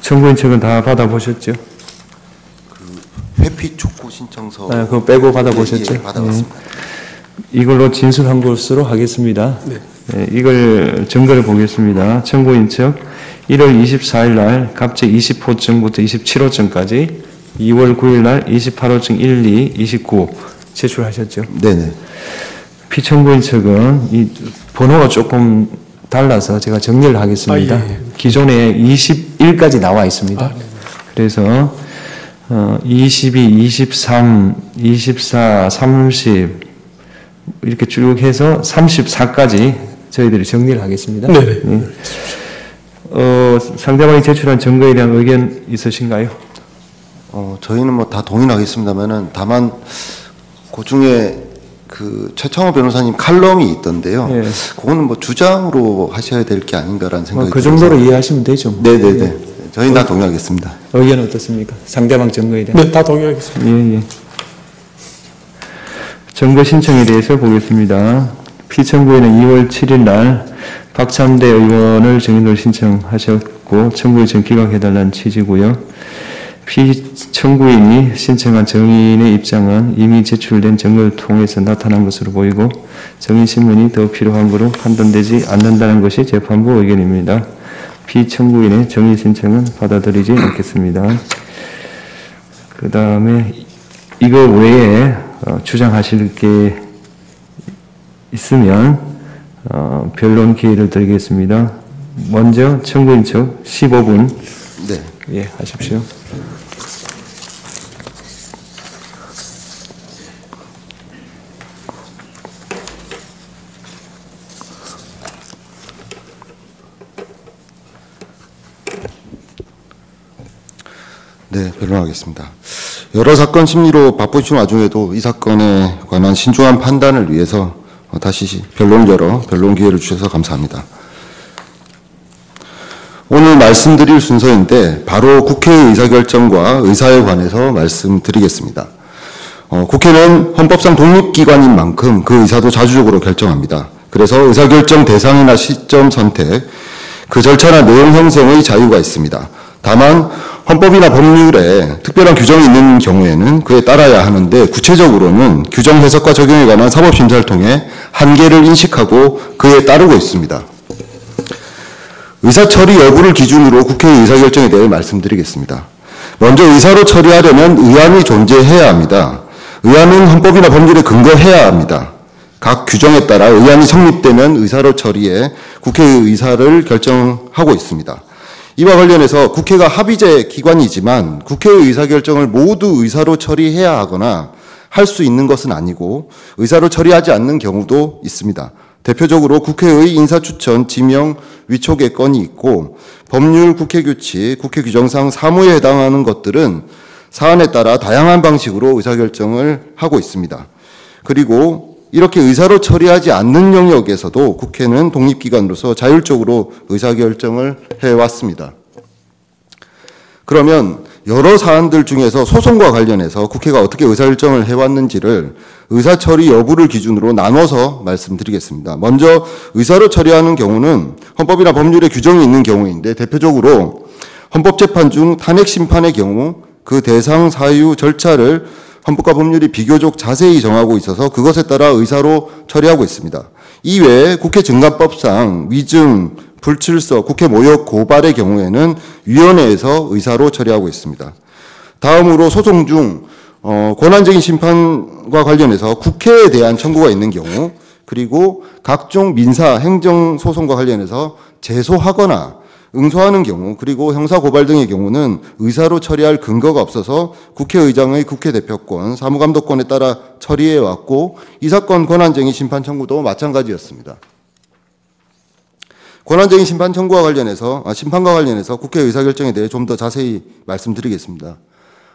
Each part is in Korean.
청구인 측은 다 받아보셨죠? 그 회피 촉구 신청서. 네, 그거 빼고 받아보셨죠? 예, 받아봤습니다. 이걸로 진술한 것으로 하겠습니다. 네. 네, 이걸 증거를 보겠습니다. 청구인 측 1월 24일 날 갑질 20호증부터 27호증까지 2월 9일 날 28호증 1, 2, 29 제출하셨죠? 네네. 피청구인 측은 이 번호가 조금 달라서 제가 정리를 하겠습니다. 아, 예. 기존에 21까지 나와 있습니다. 아, 네. 그래서 22, 23, 24, 30 이렇게 쭉 해서 34까지 저희들이 정리를 하겠습니다. 네네. 네. 상대방이 제출한 증거에 대한 의견 있으신가요? 저희는 뭐 다 동의하겠습니다만은 다만 그 중에 그 최창호 변호사님 칼럼이 있던데요. 예. 그거는 뭐 주장으로 하셔야 될 게 아닌가라는 생각이 그 들어서. 정도로 이해하시면 되죠. 네네네. 예. 저희는 다 동의하겠습니다. 의견 어떻습니까? 상대방 증거에 대한. 네, 다 동의하겠습니다. 예, 예. 증거 신청에 대해서 보겠습니다. 피청구인은 2월 7일 날 박참대 의원을 증인으로 신청하셨고 청구인 증 기각해달라는 취지고요. 피청구인이 신청한 증인의 입장은 이미 제출된 증거를 통해서 나타난 것으로 보이고 증인신문이 더 필요한 거로 판단되지 않는다는 것이 재판부 의견입니다. 피청구인의 증인 신청은 받아들이지 않겠습니다. 그 다음에 이거 외에 주장하실 게 있으면 변론 기회를 드리겠습니다. 먼저 청구인 측 15분 네. 예, 하십시오. 네, 변론하겠습니다. 여러 사건 심리로 바쁘신 와중에도 이 사건에 관한 신중한 판단을 위해서 다시 변론을 열어 변론 기회를 주셔서 감사합니다. 오늘 말씀드릴 순서인데 바로 국회의 의사결정과 의사에 관해서 말씀드리겠습니다. 국회는 헌법상 독립기관인 만큼 그 의사도 자주적으로 결정합니다. 그래서 의사결정 대상이나 시점 선택, 그 절차나 내용 형성의 자유가 있습니다. 다만 헌법이나 법률에 특별한 규정이 있는 경우에는 그에 따라야 하는데 구체적으로는 규정 해석과 적용에 관한 사법심사를 통해 한계를 인식하고 그에 따르고 있습니다. 의사처리 여부를 기준으로 국회의 의사결정에 대해 말씀드리겠습니다. 먼저 의사로 처리하려면 의안이 존재해야 합니다. 의안은 헌법이나 법률에 근거해야 합니다. 각 규정에 따라 의안이 성립되면 의사로 처리해 국회의 의사를 결정하고 있습니다. 이와 관련해서 국회가 합의제 기관이지만 국회의 의사결정을 모두 의사로 처리해야 하거나 할 수 있는 것은 아니고 의사로 처리하지 않는 경우도 있습니다. 대표적으로 국회의 인사추천, 지명, 위촉의 건이 있고 법률, 국회규칙, 국회규정상 사무에 해당하는 것들은 사안에 따라 다양한 방식으로 의사결정을 하고 있습니다. 그리고 이렇게 의사로 처리하지 않는 영역에서도 국회는 독립기관으로서 자율적으로 의사결정을 해왔습니다. 그러면 여러 사안들 중에서 소송과 관련해서 국회가 어떻게 의사결정을 해왔는지를 의사처리 여부를 기준으로 나눠서 말씀드리겠습니다. 먼저 의사로 처리하는 경우는 헌법이나 법률에 규정이 있는 경우인데 대표적으로 헌법재판 중 탄핵심판의 경우 그 대상 사유 절차를 헌법과 법률이 비교적 자세히 정하고 있어서 그것에 따라 의사로 처리하고 있습니다. 이외에 국회 증감법상 위증, 불출석, 국회 모욕, 고발의 경우에는 위원회에서 의사로 처리하고 있습니다. 다음으로 소송 중 권한쟁의 심판과 관련해서 국회에 대한 청구가 있는 경우 그리고 각종 민사, 행정소송과 관련해서 제소하거나 응소하는 경우 그리고 형사고발 등의 경우는 의사로 처리할 근거가 없어서 국회의장의 국회대표권, 사무감독권에 따라 처리해왔고 이 사건 권한쟁의 심판 청구도 마찬가지였습니다. 권한쟁의 심판 청구와 관련해서, 심판과 관련해서 국회 의사결정에 대해 좀 더 자세히 말씀드리겠습니다.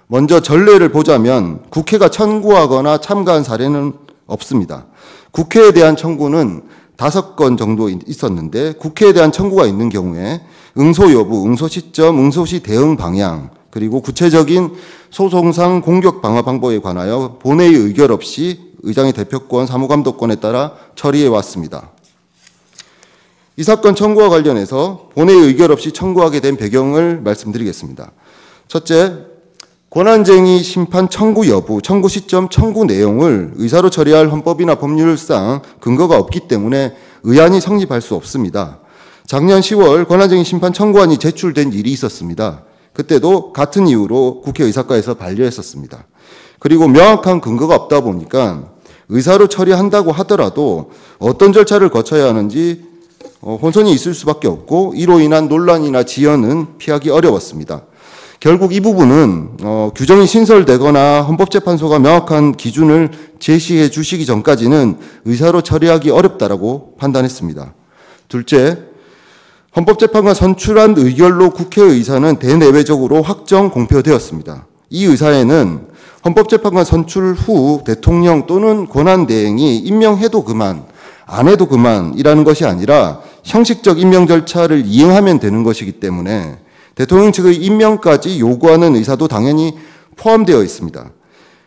먼저 전례를 보자면 국회가 청구하거나 참가한 사례는 없습니다. 국회에 대한 청구는 5건 정도 있었는데 국회에 대한 청구가 있는 경우에 응소 여부, 응소 시점, 응소 시 대응 방향, 그리고 구체적인 소송상 공격 방어 방법에 관하여 본회의 의결 없이 의장의 대표권, 사무감독권에 따라 처리해 왔습니다. 이 사건 청구와 관련해서 본회의 의결 없이 청구하게 된 배경을 말씀드리겠습니다. 첫째, 권한쟁의 심판 청구 여부, 청구 시점, 청구 내용을 의사로 처리할 헌법이나 법률상 근거가 없기 때문에 의안이 성립할 수 없습니다. 작년 10월 권한쟁의 심판 청구안이 제출된 일이 있었습니다. 그때도 같은 이유로 국회의사과에서 반려했었습니다. 그리고 명확한 근거가 없다 보니까 의사로 처리한다고 하더라도 어떤 절차를 거쳐야 하는지 혼선이 있을 수밖에 없고 이로 인한 논란이나 지연은 피하기 어려웠습니다. 결국 이 부분은 규정이 신설되거나 헌법재판소가 명확한 기준을 제시해 주시기 전까지는 의사로 처리하기 어렵다라고 판단했습니다. 둘째, 헌법재판관 선출한 의결로 국회의사는 대내외적으로 확정 공표되었습니다. 이 의사에는 헌법재판관 선출 후 대통령 또는 권한대행이 임명해도 그만, 안 해도 그만이라는 것이 아니라 형식적 임명 절차를 이행하면 되는 것이기 때문에 대통령 측의 임명까지 요구하는 의사도 당연히 포함되어 있습니다.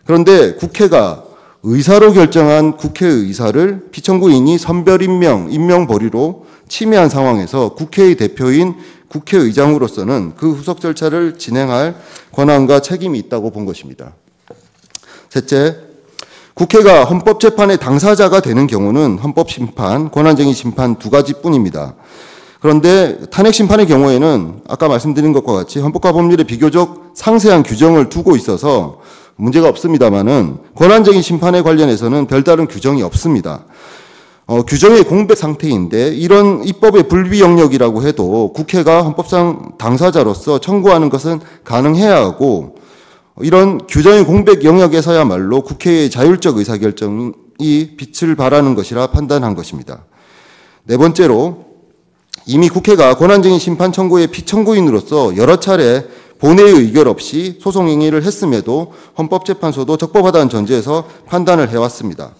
그런데 국회가 의사로 결정한 국회의사를 피청구인이 선별 임명, 임명 보류로 침해한 상황에서 국회의 대표인 국회의장으로서는 그 후속 절차를 진행할 권한과 책임이 있다고 본 것입니다. 셋째, 국회가 헌법재판의 당사자가 되는 경우는 헌법심판, 권한쟁의 심판 두 가지뿐입니다. 그런데 탄핵심판의 경우에는 아까 말씀드린 것과 같이 헌법과 법률에 비교적 상세한 규정을 두고 있어서 문제가 없습니다만은 권한쟁의 심판에 관련해서는 별다른 규정이 없습니다. 규정의 공백 상태인데 이런 입법의 불비 영역이라고 해도 국회가 헌법상 당사자로서 청구하는 것은 가능해야 하고 이런 규정의 공백 영역에서야말로 국회의 자율적 의사결정이 빛을 발하는 것이라 판단한 것입니다. 네 번째로 이미 국회가 권한쟁의 심판 청구의 피청구인으로서 여러 차례 본회의 의결 없이 소송 행위를 했음에도 헌법재판소도 적법하다는 전제에서 판단을 해왔습니다.